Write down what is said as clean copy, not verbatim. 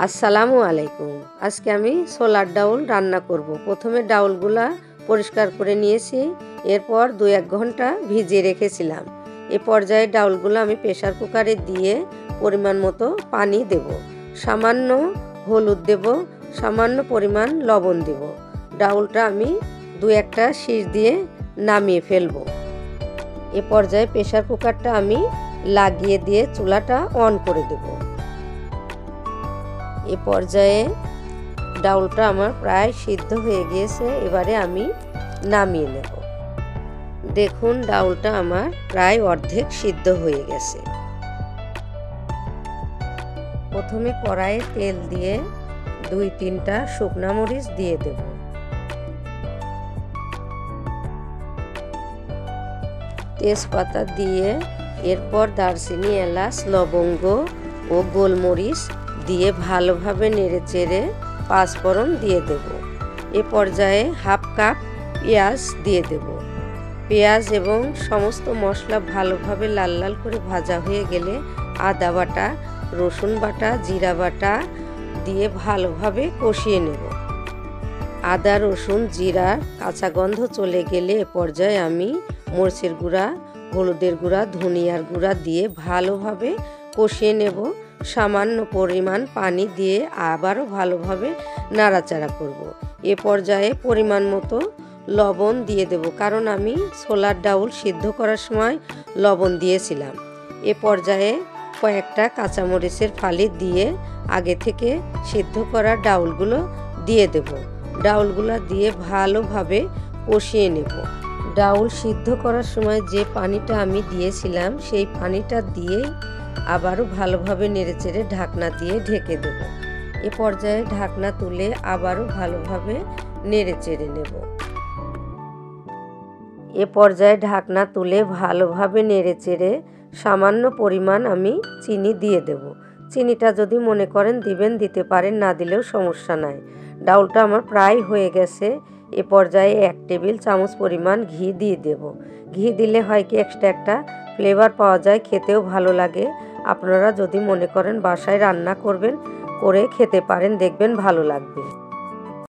আসসালামু আলাইকুম। আজকে আমি ছোলার ডাউল রান্না করব। প্রথমে ডাউলগুলা পরিষ্কার করে নিয়েছি, এরপর 2-1 ঘন্টা ভিজিয়ে রেখেছিলাম। এ পর্যায়ে ডাউলগুলো আমি প্রেসার কুকারে দিয়ে পরিমাণ মতো পানি দেব, সামান্য হলুদ দেব, সামান্য পরিমাণ লবণ দেব। ডাউলটা আমি 2-1টা সিটি দিয়ে নামিয়ে ফেলব। এ পর্যায়ে প্রেসার কুকারটা আমি লাগিয়ে দিয়ে চুলাটা অন করে দেব। এ পর্যায়ে ডাউলটা আমার প্রায় সিদ্ধ হয়ে গিয়েছে, এবারে আমি নামিয়ে নেব। দেখুন ডাউলটা আমার প্রায় অর্ধেক সিদ্ধ হয়ে গেছে। প্রথমে কড়াইয়ে তেল দিয়ে 2-3টা শুকনা মরিচ দিয়ে দেব। তেজপাতা দিয়ে এরপর দারচিনি, এলাচ, লবঙ্গ ও গোলমরিচ দিয়ে ভালোভাবে নেড়েচেড়ে 5 ফোড়ন দিয়ে দেব। এ পর্যায়ে 1/2 কাপ পেঁয়াজ দিয়ে দেব। পেঁয়াজ এবং সমস্ত মশলা ভালোভাবে লাল লাল করে ভাজা হয়ে গেলে আদা বাটা, রসুন বাটা, জিরা বাটা দিয়ে ভালোভাবে কষিয়ে নেব। আদা, রসুন, জিরা কাঁচা গন্ধ চলে গেলে এ পর্যায়ে আমি মরিচের গুঁড়া, হলুদের গুঁড়া, ধনিয়ার গুঁড়া দিয়ে ভালোভাবে কষিয়ে নেব। সামান্য পরিমাণ পানি দিয়ে আবারও ভালোভাবে নাড়াচাড়া করব। এ পর্যায়ে পরিমাণ মতো লবণ দিয়ে দেব, কারণ আমি ছোলার ডাউল সিদ্ধ করার সময় লবণ দিয়েছিলাম। এ পর্যায়ে কয়েকটা কাঁচামরিচের ফালি দিয়ে আগে থেকে সিদ্ধ করা ডাউলগুলো দিয়ে দেব। ডাউলগুলো দিয়ে ভালোভাবে কষিয়ে নেব। ডাউল সিদ্ধ করার সময় যে পানিটা আমি দিয়েছিলাম সেই পানিটা দিয়ে আবারও ভালোভাবে নেড়েচেড়ে ঢাকনা দিয়ে ঢেকে দেব। এ পর্যায়ে ঢাকনা তুলে আবারও ভালোভাবে নেড়েচেড়ে নেব। এ পর্যায়ে ঢাকনা তুলে ভালোভাবে নেড়েচেড়ে সামান্য পরিমাণ আমি চিনি দিয়ে দেব। চিনিটা যদি মনে করেন দিবেন, দিতে পারেন, না দিলেও সমস্যা নাই। ডাউলটা আমার প্রায় হয়ে গেছে। এ পর্যায়ে 1 টেবিল চামচ পরিমাণ ঘি দিয়ে দেব। ঘি দিলে হয় কি এক্সট্রা একটা ফ্লেভার পাওয়া যায়, খেতেও ভালো লাগে। আপনারা যদি মনে করেন বাসায় রান্না করবেন, করে খেতে পারেন, দেখবেন ভালো লাগবে।